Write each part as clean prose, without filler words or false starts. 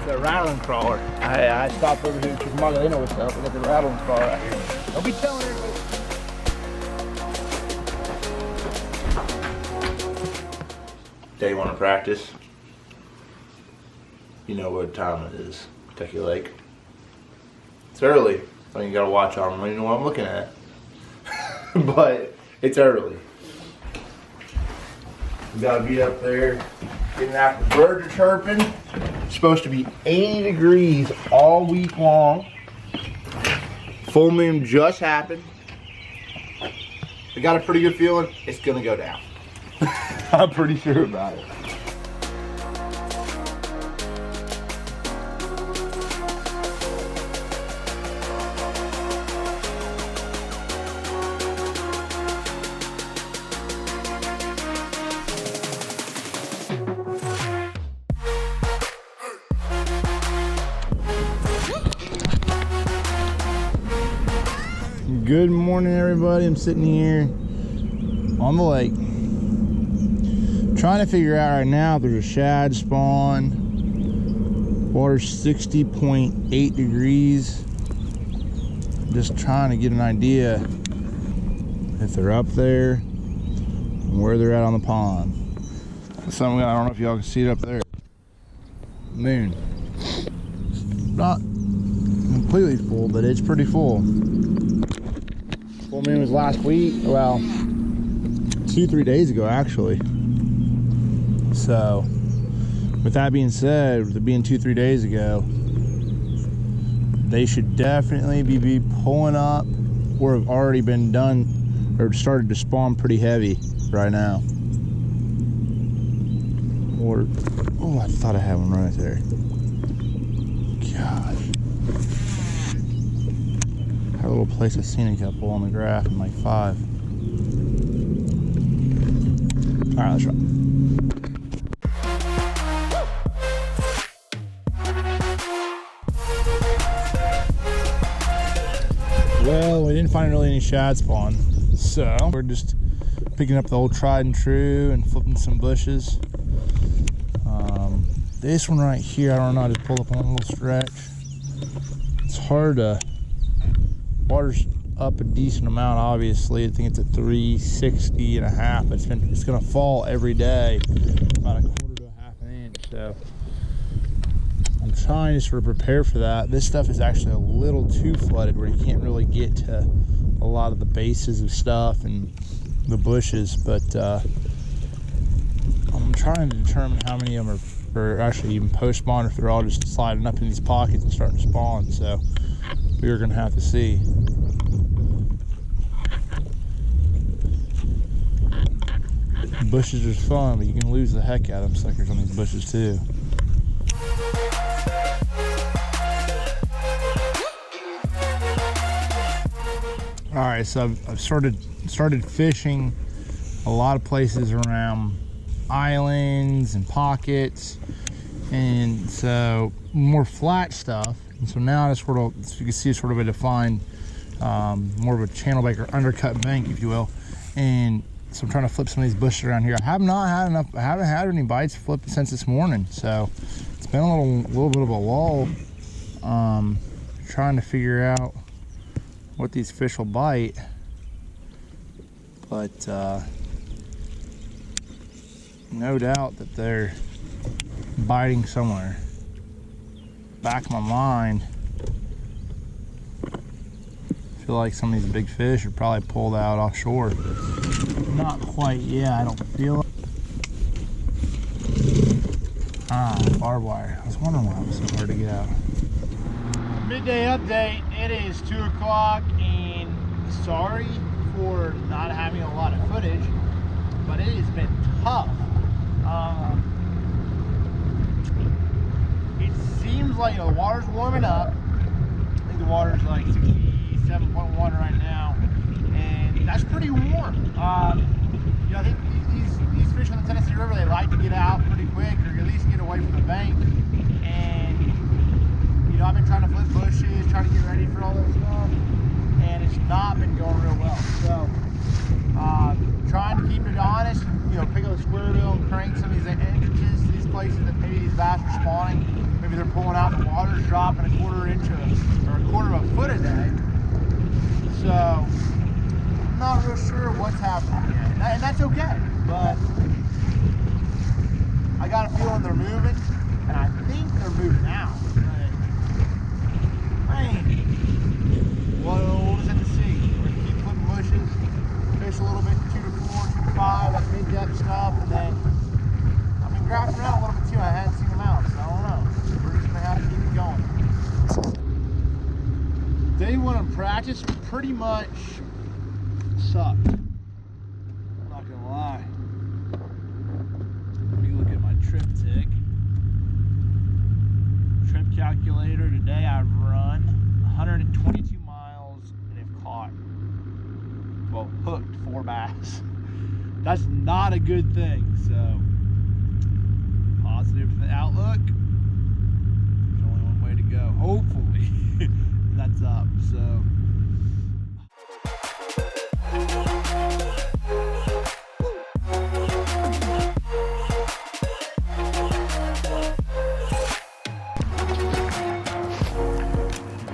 The rattling crawler. I stopped over here to Magdalena with stuff. We got the rattling crawler out here. Don't be telling everybody. Day one of practice. You know what time it is. Kentucky Lake. It's early. So you gotta watch on me. You know what I'm looking at. But it's early. We gotta be up there getting after the birds are chirping. It's supposed to be 80 degrees all week long. Full moon just happened. I got a pretty good feeling it's gonna go down. I'm pretty sure about it. Good morning, everybody. I'm sitting here on the lake trying to figure out right now if there's a shad spawn. Water's 60.8 degrees. Just trying to get an idea if they're up there and where they're at on the pond. Something, I don't know if y'all can see it up there. Moon. Not completely full, but it's pretty full. Full moon was last week, well, 2-3 days ago actually. So with that being said, with it being 2-3 days ago, they should definitely be pulling up or have already been done or started to spawn pretty heavy right now. Or, oh, I thought I had one right there. Gosh. A little place I've seen a couple on the graph in like 5. All right, let's try. Well, we didn't find really any shad spawn, so we're just picking up the old tried and true and flipping some bushes. This one right here, I don't know, I just pulled up on a little stretch. It's hard to, water's up a decent amount, obviously. I think it's at 360.5. It's gonna fall every day, about 1/4 to 1/2 inch. So I'm trying to sort of prepare for that. This stuff is actually a little too flooded where you can't really get to a lot of the bases of stuff and the bushes, but I'm trying to determine how many of them are actually even post spawn, or if they're all just sliding up in these pockets and starting to spawn. So we're gonna have to see. Bushes are fun, but you can lose the heck out of them suckers on these bushes too. All right, so I've started fishing a lot of places around islands and pockets, and so more flat stuff. And so now it's sort of, so you can see, sort of a defined, more of a channel bank or undercut bank, if you will. And so I'm trying to flip some of these bushes around here. I haven't had any bites flipped since this morning, so it's been a little bit of a lull. Trying to figure out what these fish will bite, but no doubt that they're biting somewhere. Back of my mind, I feel like some of these big fish are probably pulled out offshore. Not quite yet, I don't feel it. Barbed wire. I was wondering why it was so hard to get out. Midday update. It is 2 o'clock, and sorry for not having a lot of footage, but it has been tough. It seems like the water's warming up. I think the water's like 67.1 right now, and that's pretty warm. I think these fish on the Tennessee River, they like to get out pretty quick, or at least get away from the bank. And I've been trying to flip bushes, trying to get ready for all that stuff, and it's not been going real well. So trying to keep it honest, pick up a square bill and crank some of these entrances to these places that maybe these bass are spawning. Maybe maybe they're pulling out, the water's dropping a quarter inch or a quarter of a foot a day. So I'm not real sure what's happening yet, and that's okay. But I got a feeling they're moving, and I think they're moving out. Well, we'll just have to see. We're gonna keep flipping bushes, fish a little bit, 2 to 4, 2 to 5, that mid-depth stuff, and then I've been grafting around a little bit too. I hadn't seen them out, so I don't know. We're just gonna have to keep it going. Day one of practice pretty much sucked. I'm not gonna lie. Let me look at my trip tick. Trip calculator today. I've run 122 miles and have caught, well, hooked 4 bass. That's not a good thing. So positive for the outlook. There's only one way to go. Hopefully that's up. So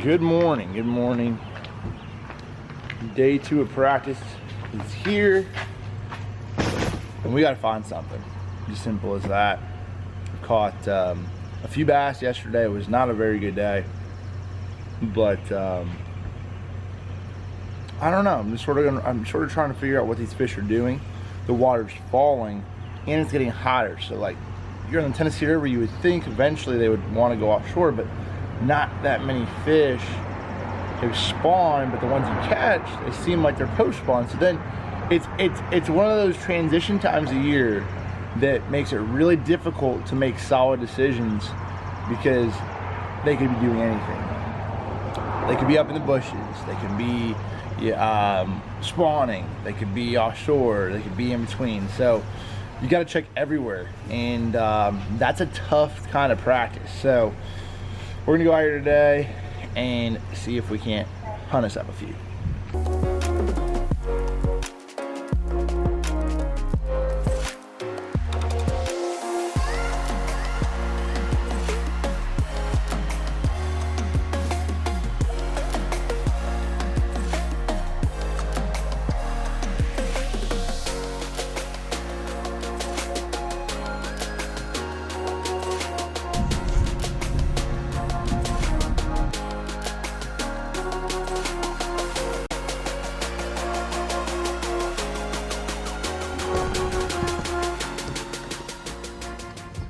good morning, good morning. Day 2 of practice is here, and we got to find something. Just simple as that. Caught a few bass yesterday. It was not a very good day, but I don't know. I'm sort of trying to figure out what these fish are doing. The water's falling, and it's getting hotter. So, like, you're in the Tennessee River, you would think eventually they would want to go offshore, but not that many fish have spawned, but the ones you catch, they seem like they're post-spawn. So then it's one of those transition times a year that makes it really difficult to make solid decisions, because they could be doing anything. They could be up in the bushes, they could be spawning, they could be offshore, they could be in between. So you got to check everywhere, and that's a tough kind of practice. So we're gonna go out here today and see if we can't hunt us up a few.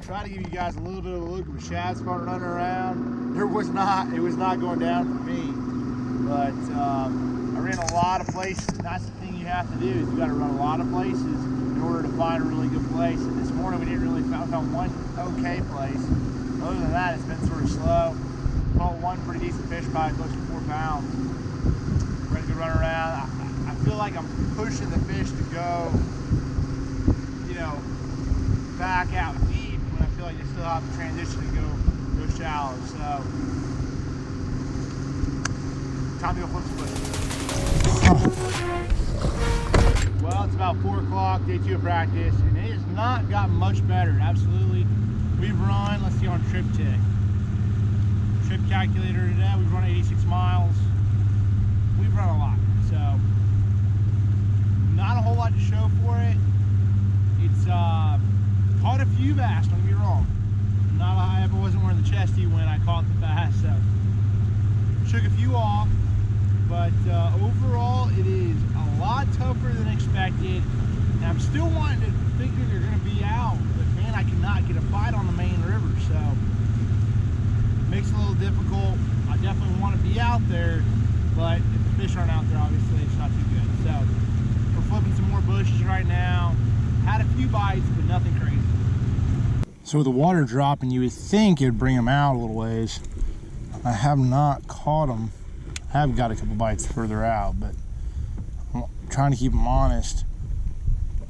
Try to give you guys a little bit of a look at the shad spawn running around. It was not going down for me, but I ran a lot of places. That's the thing you have to do, is you got to run a lot of places in order to find a really good place. And this morning we didn't really found one okay place. Other than that, it's been sort of slow. Caught one pretty decent fish bite, close to 4 pounds. Ready to run around. I feel like I'm pushing the fish to go, back out deep. I feel like they still have to transition and go shallow. So time to go flip some bushes. Well, it's about 4 o'clock, day 2 of practice, and it has not gotten much better. Absolutely. We've run, let's see, on trip tick. Trip calculator today, we've run 86 miles. We've run a lot. So not a whole lot to show for it. It's caught a few bass, don't get me wrong. I wasn't wearing the chesty when I caught the bass, so shook a few off. But overall, it is a lot tougher than expected. And I'm still wanting to think that they're going to be out, but man, I cannot get a bite on the main river, so it makes it a little difficult. I definitely want to be out there, but if the fish aren't out there, obviously it's not too good. So we're flipping some more bushes right now. Had a few bites, but nothing crazy. So with the water dropping, you would think it would bring them out a little ways. I have not caught them. I have got a couple bites further out, but I'm trying to keep them honest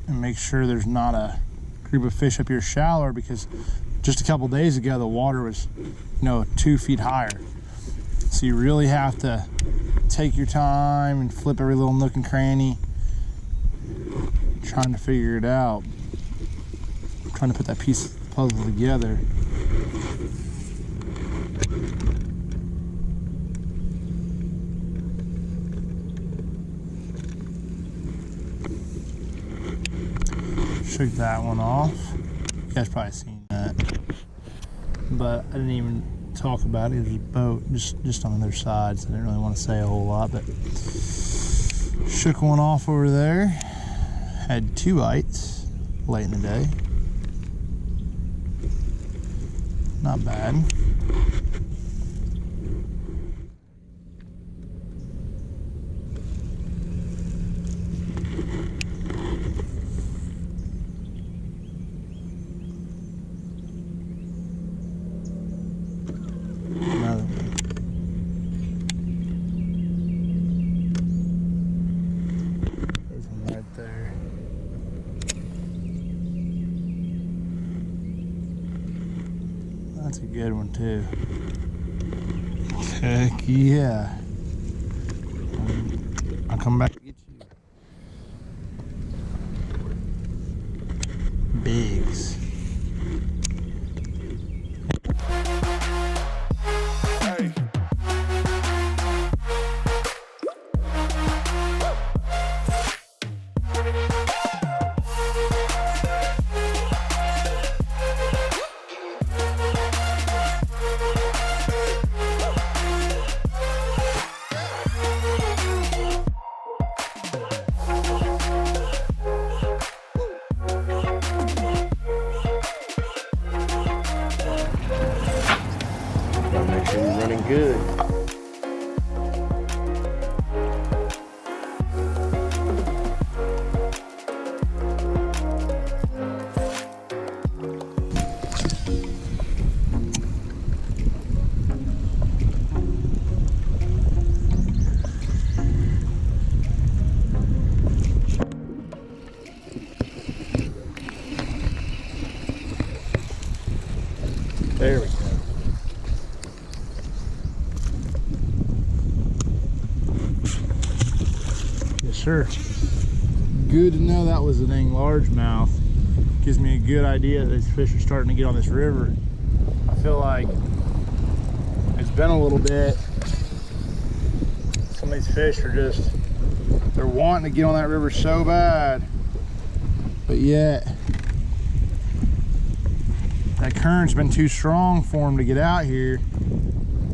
and make sure there's not a group of fish up here shallower, because just a couple days ago the water was 2 feet higher. So you really have to take your time and flip every little nook and cranny, trying to figure it out, trying to put that piece of the puzzle together. shook that one off. You guys probably seen that, but I didn't even talk about it. There's a boat just on the other side, so I didn't really want to say a whole lot, but shook one off over there. Had 2 bites late in the day. Not bad. Another one. There's one right there. That's a good one too. Heck yeah. I'll come back to get you. Bigs. Make sure you're running good. There we go. Yes, sir. Good to know that was a dang largemouth. Gives me a good idea that these fish are starting to get on this river. I feel like it's been a little bit. Some of these fish are just, they're wanting to get on that river so bad, but yet that current's been too strong for them to get out here.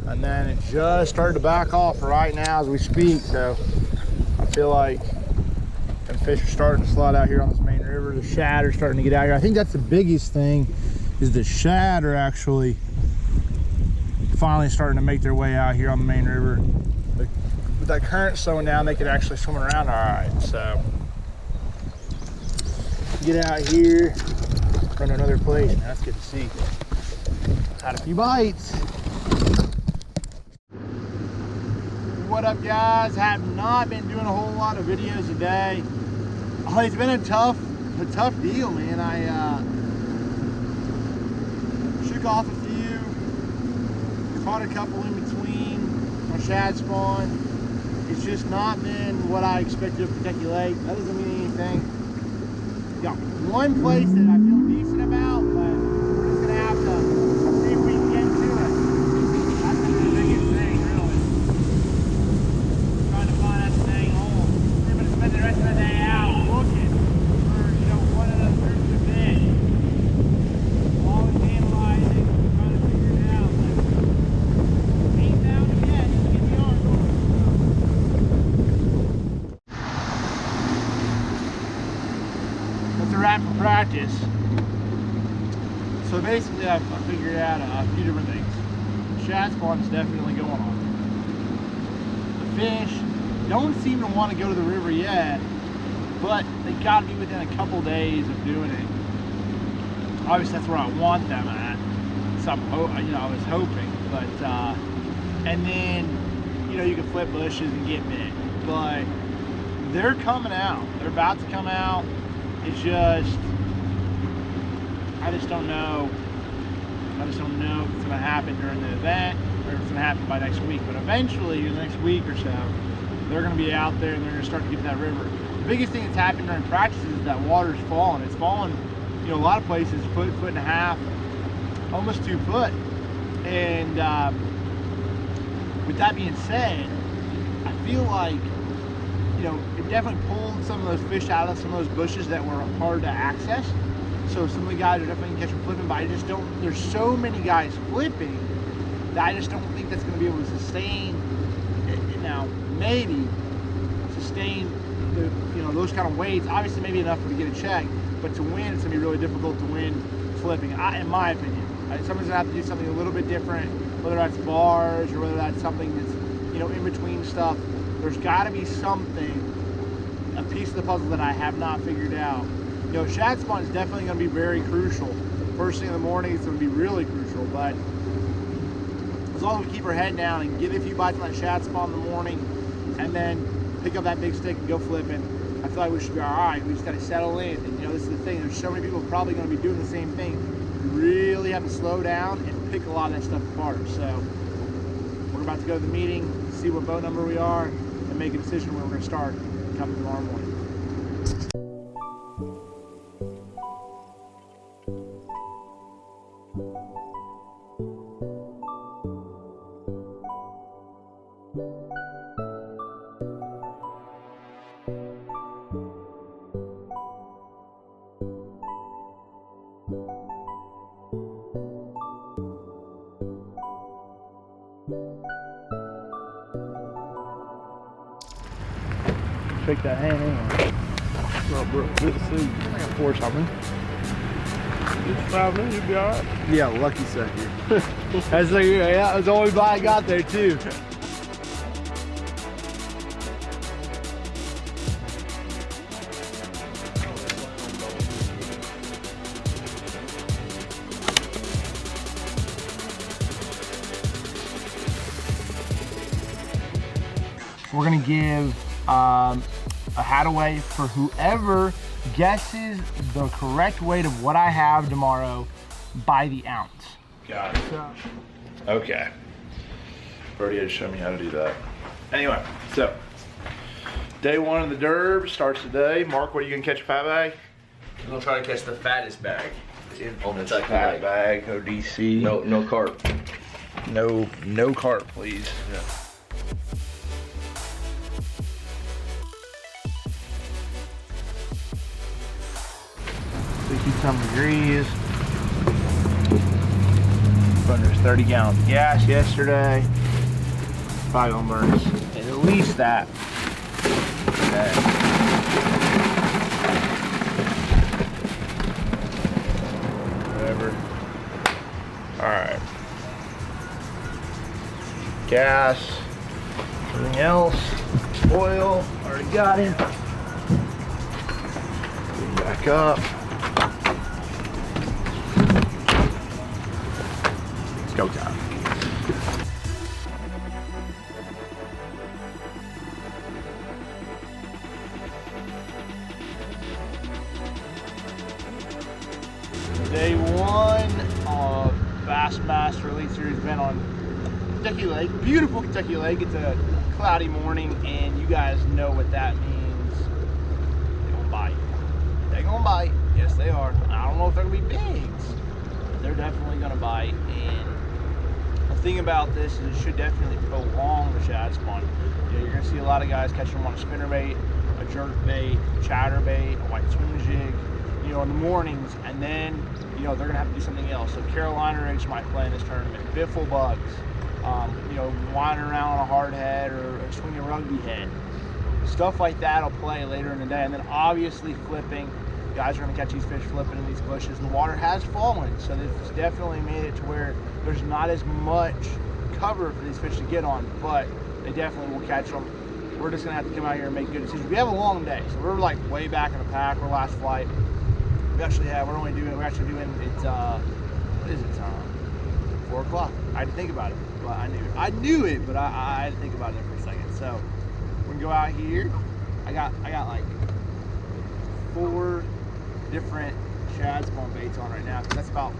And then it just started to back off right now as we speak. So I feel like them fish are starting to slide out here on this main river. The shad are starting to get out here. I think that's the biggest thing, is the shad are actually finally starting to make their way out here on the main river. But with that current slowing down, they could actually swim around all right. So get out here, run to another place. Man, that's good to see. Had a few bites. What up, guys? Have not been doing a whole lot of videos today. Oh, it's been a tough deal, man. I shook off a few, caught a couple in between my shad spawn. It's just not been what I expected of Kentucky Lake. That doesn't mean anything. Got one place that I feel decent about, but we're just gonna have to see if we can get to it. That's the biggest thing, really. Trying to find that dang hole. We're gonna spend the rest of the day out looking for, you know, one of those groups of fish. Always analyzing, trying to figure it out. But ain't found it yet. Just get the arm going. That's a wrap for practice. So basically, I figured out a few different things. Shad spawn is definitely going on. The fish don't seem to want to go to the river yet, but they got to be within a couple days of doing it. Obviously, that's where I want them at. So I was hoping, but and then you can flip bushes and get bit, but they're coming out. They're about to come out. It's just, I just don't know. I just don't know if it's going to happen during the event or if it's going to happen by next week. But eventually, in the next week or so, they're going to be out there and they're going to start to get to that river. The biggest thing that's happened during practices is that water's falling. It's fallen, a lot of places, foot and a half, almost 2 foot. And with that being said, I feel like you know, it definitely pulled some of those fish out of some of those bushes that were hard to access. So some of the guys are definitely gonna catch them flipping, but I just don't, there's so many guys flipping that I just don't think that's gonna be able to sustain, now maybe sustain the, you know, those kind of weights. Obviously maybe enough to get a check, but to win, it's gonna be really difficult to win flipping, in my opinion. Someone's gonna have to do something a little bit different, whether that's bars or whether that's something that's, you know, in between stuff. There's gotta be something, a piece of the puzzle that I have not figured out. You know, shad spawn is definitely going to be very crucial. First thing in the morning, it's going to be really crucial. But as long as we keep our head down and get a few bites on that shad spawn in the morning, and then pick up that big stick and go flipping, I feel like we should be all right. We just got to settle in. And you know, this is the thing. There's so many people probably going to be doing the same thing. You really have to slow down and pick a lot of that stuff apart. So we're about to go to the meeting, see what boat number we are, and make a decision where we're going to start coming tomorrow morning. Shake that hand in. What's up, bro? Good to see you. I got 4 something. It's 5 minutes, you'll be all right. Yeah, lucky sucker. That's like, yeah, that's the only bite I got there too. We're gonna give a hat away for whoever guesses the correct weight of what I have tomorrow by the ounce. Got it. Okay. Brody had to show me how to do that. Anyway, so day 1 of the derb starts today. Mark, what are you gonna catch, a fat bag? I'm gonna try to catch the fattest bag on the Fat bag, ODC. No carp. No carp, please. Yeah. 60-some degrees. Burned 30 gallons of gas yesterday. Probably gonna burn us at least that. Okay. Whatever. Alright. Gas. Everything else. Oil. Already got it. Back up. Go time. Day 1 of Bassmaster Elite Series event on Kentucky Lake. Beautiful Kentucky Lake. It's a cloudy morning, and you guys know what that means. They're gonna bite. They're gonna bite. Yes, they are. I don't know if they're gonna be bigs, but they're definitely gonna bite. And the thing about this is it should definitely prolong the shad spawn. You know, you're gonna see a lot of guys catch them on a spinner bait, a jerk bait, chatter bait, a white swim jig, you know, in the mornings, and then, you know, they're gonna have to do something else. So Carolina rigs might play in this tournament, biffle bugs, you know, winding around on a hard head or swinging a rugby head. Stuff like that will play later in the day. And then obviously flipping. Guys are gonna catch these fish flipping in these bushes. The water has fallen, so it's definitely made it to where there's not as much cover for these fish to get on, but they definitely will catch them. We're just gonna have to come out here and make good decisions. We have a long day, so we're like way back in the pack. We're last flight. We're actually doing, it's, what is it, 4 o'clock. I had to think about it, but I knew it, but I had to think about it for a second. So we're gonna go out here. I got like 4 different shad spawn baits on right now, because that's about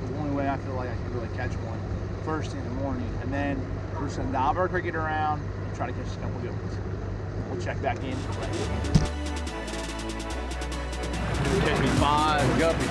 the only way I feel like I can really catch one first thing in the morning. And then we're just gonna knob our cricket around and try to catch a couple good ones. We'll check back in. Catch me 5 guppies.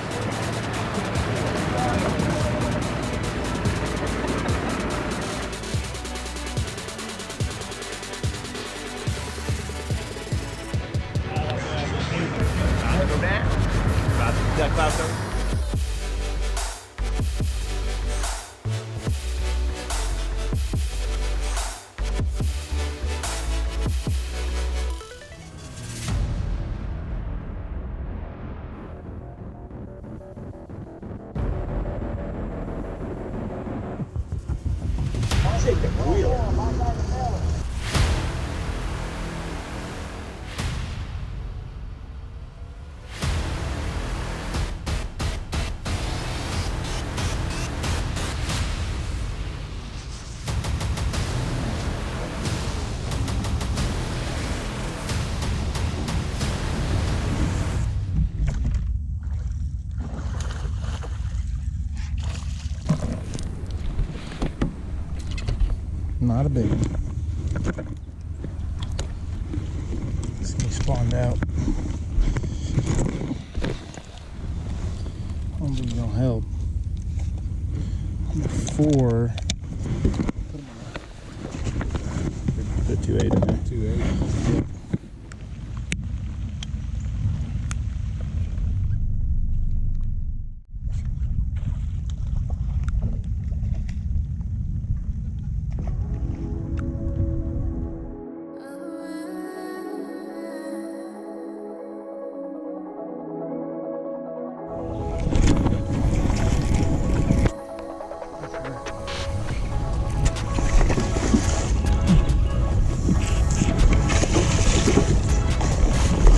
Not a big one. This thing spawned out. I don't think it's gonna help. Number 4. Put 2.8 in there. 2.8. Yep.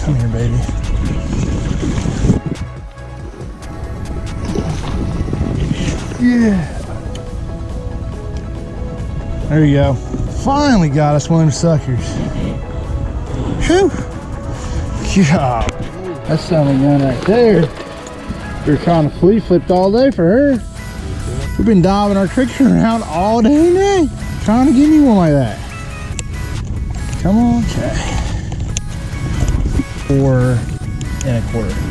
Come here, baby. Yeah. There you go. Finally got us one of them suckers. Whew. Yeah. That's something gun right there. We were trying to flea flipped all day for her. We've been diving our creeks around all day and night. Trying to get me one like that. Come on. Okay. 4 1/4.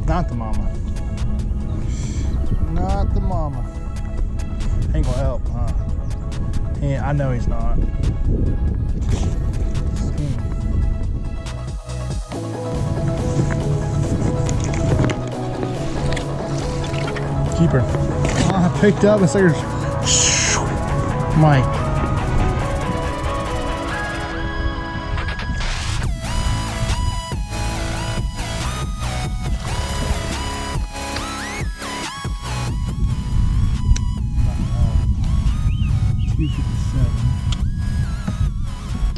Not the mama. Not the mama. Ain't gonna help, huh? Yeah, I know he's not. Keep her. I picked up and started. Mike.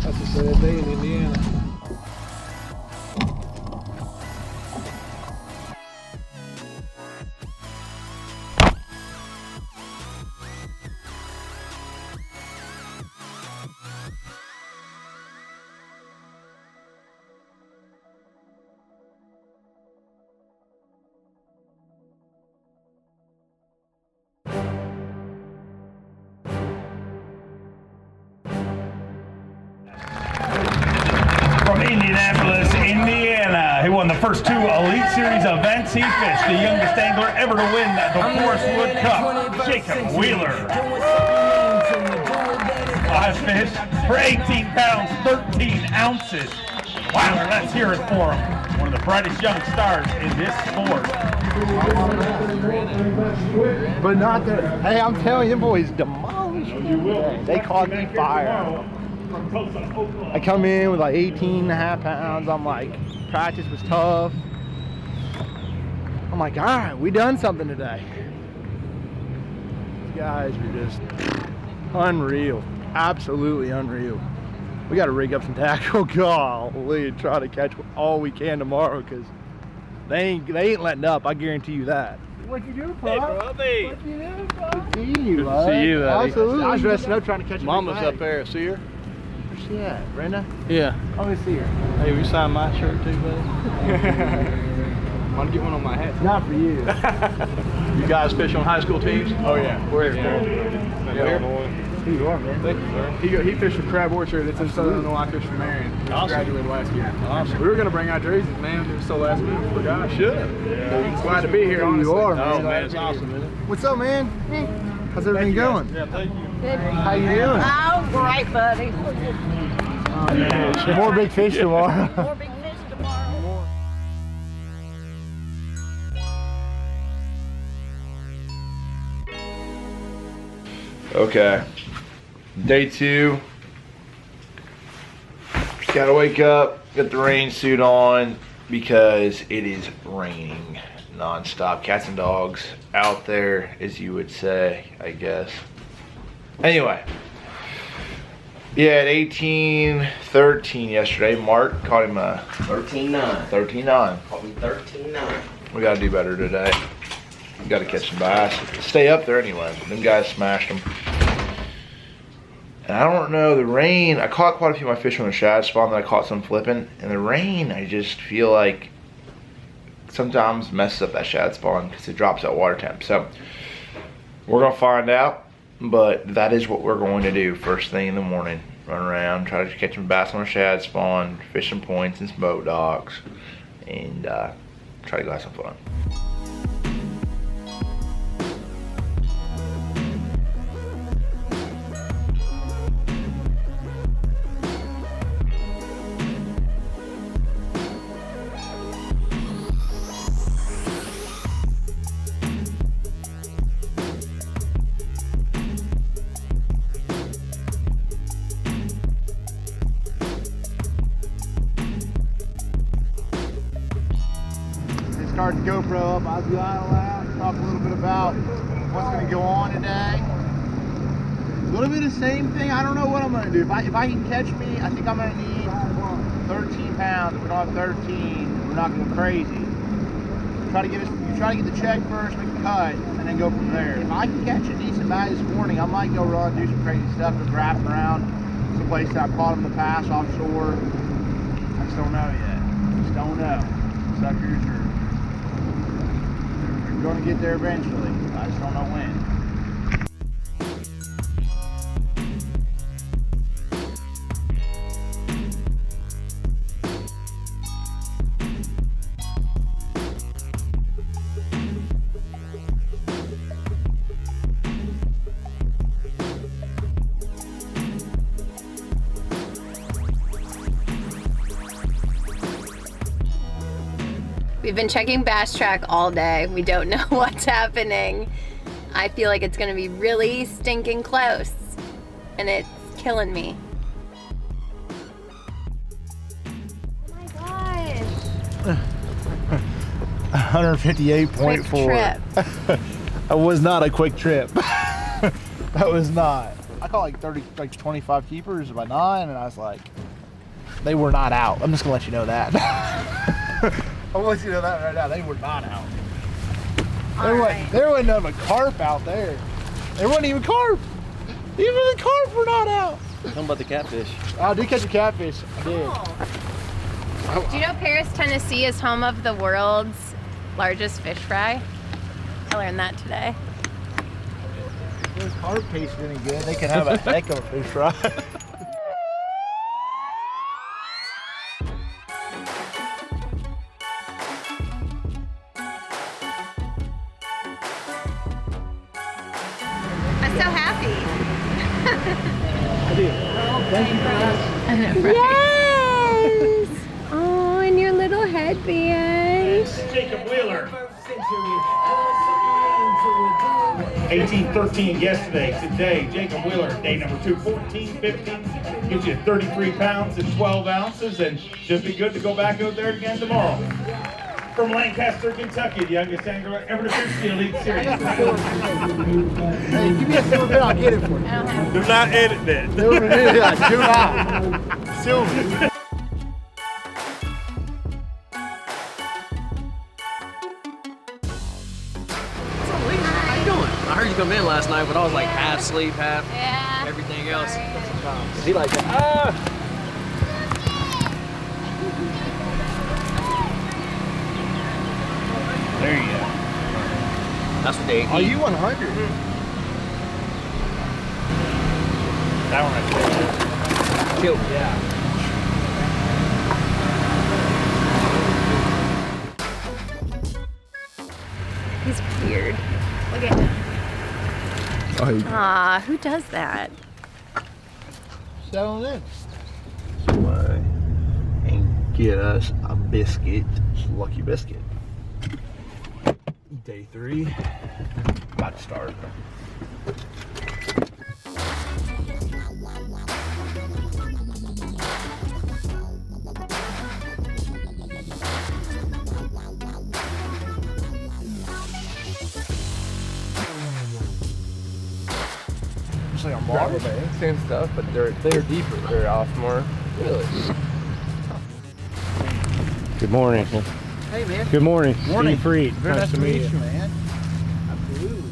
That's a sad day in Indiana. From Indianapolis, Indiana. He won the first 2 Elite Series events he fished. The youngest angler ever to win the Forest Wood Cup, Jacob Wheeler. 5 fish for 18 pounds, 13 ounces. Wheeler, let's hear it for him. One of the brightest young stars in this sport. But not the. Hey, I'm telling you, boys, demolished. They caught me fire. I come in with like 18.5 pounds. I'm like, practice was tough. I'm like, all right, we done something today. These guys are just unreal, absolutely unreal. We got to rig up some tackle. Golly, try to catch all we can tomorrow because they ain't letting up. I guarantee you that. What you doing, Pop? Hey, brother. What you doing, Pop? Good seeing you, Good to see you, buddy. Absolutely. I was dressing up trying to catch a Mama's big up bag. there. See her? Where's she at? Brenda? Yeah. Let me see her. Hey, will you sign my shirt too, buddy? Want to get one on my hat? Not for you. You guys fish on high school teams? Oh yeah. Where? Illinois. Who you are, man? Thank you, sir. He fished for Crab Orchard. It's in Southern Illinois. I fished for Marion. Awesome. Graduated last year. Awesome. We were gonna bring our jerseys, man. It was so last minute. We forgot. Should. Glad to be here. Who Honestly. you are, Oh, man. man, it's awesome, isn't it? What's up, man? How's everything going? Yeah, thank you. How you doing? Oh, great, buddy. More big fish tomorrow. More big fish tomorrow. Okay. Day 2. Just gotta wake up, get the rain suit on because it is raining non-stop. Cats and dogs out there, as you would say, I guess. Anyway. Yeah, at 18-13 yesterday, Mark caught him a 13-9. 13-9. Caught me 13-9. We gotta do better today. We gotta catch some bass. Stay up there anyway. Them guys smashed them. And I don't know, the rain, I caught quite a few of my fish on the shad spawn, then I caught some flipping. And the rain, I just feel like sometimes messes up that shad spawn because it drops that water temp. So we're gonna find out, but that is what we're going to do first thing in the morning. Run around, try to catch some bass on a shad spawn, fish some points and some boat docks, and try to go have some fun. Start the GoPro up, I'll do idle out, talk a little bit about what's going to go on today. A little bit of the same thing. I don't know what I'm going to do. If I can catch me, I think I'm going to need 13 pounds. If we don't have 13, we're not going crazy. Try to get the check first, make a cut, and then go from there. If I can catch a decent bag this morning, I might go run, do some crazy stuff, go grab around some place that I caught them in the past offshore. I just don't know yet. Just don't know. Suckers are going to get there eventually. I just don't know when. We've been checking Bass Track all day. We don't know what's happening. I feel like it's gonna be really stinking close, and it's killing me. Oh my gosh. 158.4. Quick trip. That was not a quick trip. That was not. I caught like 25 keepers by 9, and I was like, they were not out. I'm just gonna let you know that. I'm gonna let you know that right now. They were not out. There wasn't none but carp out there. There wasn't even carp. Even the carp were not out. Tell them about the catfish. I did catch a catfish. I did. Oh. Do you know Paris, Tennessee is home of the world's largest fish fry? I learned that today. If those carp taste any good, they can have a heck of a fish fry. I'm so happy. Thank you for asking. Yes! Oh, and your little headband. Jacob Wheeler. 18-13 yesterday. Today, Jacob Wheeler, day number 2, 14-15. Gives you 33 pounds and 12 ounces, and should be good to go back out there again tomorrow. From Lancaster, Kentucky, the youngest angler ever to fish the Elite Series. Hey, give me a silver bit, I'll get it for you. Do not edit that. Silver bit, do not. Silver. How you doing? I heard you come in last night, but I was like half sleep, half Yeah. everything else. Sorry. Is he like that? There you go. That's what they eat. Are you 100? That one right there. Killed. Yeah. He's weird. Look at him. Ah, who does that? Settle in. Away and get us a biscuit. Lucky biscuit. Day 3. About to start. Just like a water. Banks and stuff, but they're deeper. They're off more. Really? Good morning. Hey, man. Good morning. Morning. Steve Freed. Very nice to meet you, man. Absolutely.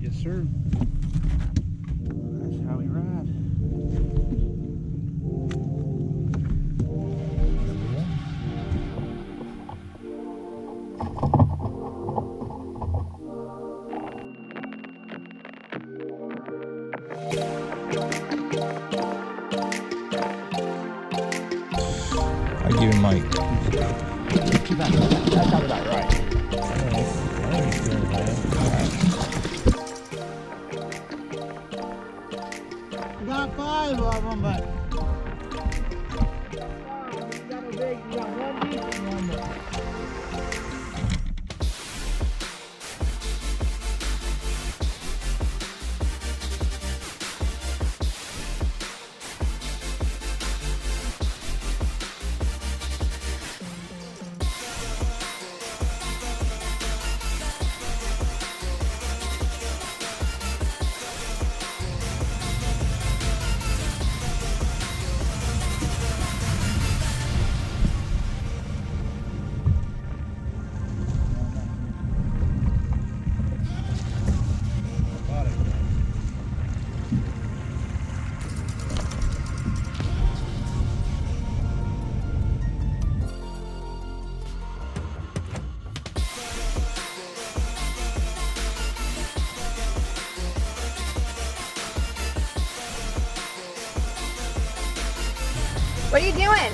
Yes, sir. That's how we ride. I give him like That sounds about right. We got 5 of them, but you got a big, you got one decent one, but What are you doing?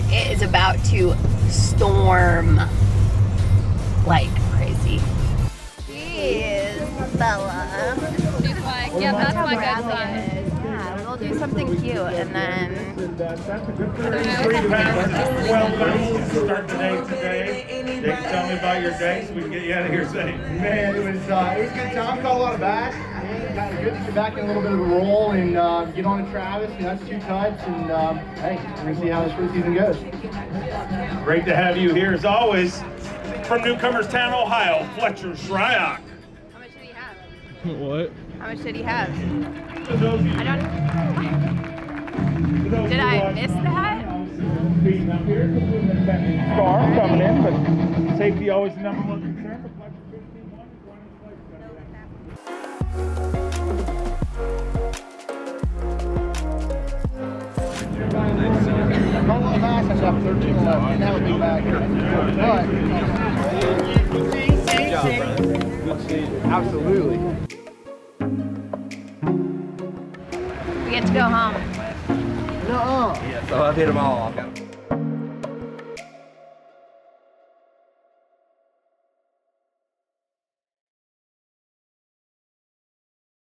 It is about to storm like crazy. Jeez, Bella. She's like, yeah, that's my good side. Yeah, we'll do something cute and then 3 pounds and 12 ounces to start the day today. Jake, tell me about your day so we can get you out of here safe. man, it was a good time. Caught a lot of bass. Kind of good to get back in a little bit of a roll and get on to Travis. You know, that's 2 cuts, and hey, we're gonna see how this fruit season goes. Great to have you here as always. From Newcomerstown, Ohio, Fletcher Shryock. how much did he have? What? How much did he have? For those of you- I don't. for those of Did you I watching miss that? Speeding up here, car coming in, but safety always the number 1 concern. But Fletcher 15-1 is running Caught a lot of bass. I shot 13-11, and that would be back. But Absolutely. We get to go home. No. Yeah, so I've hit them all.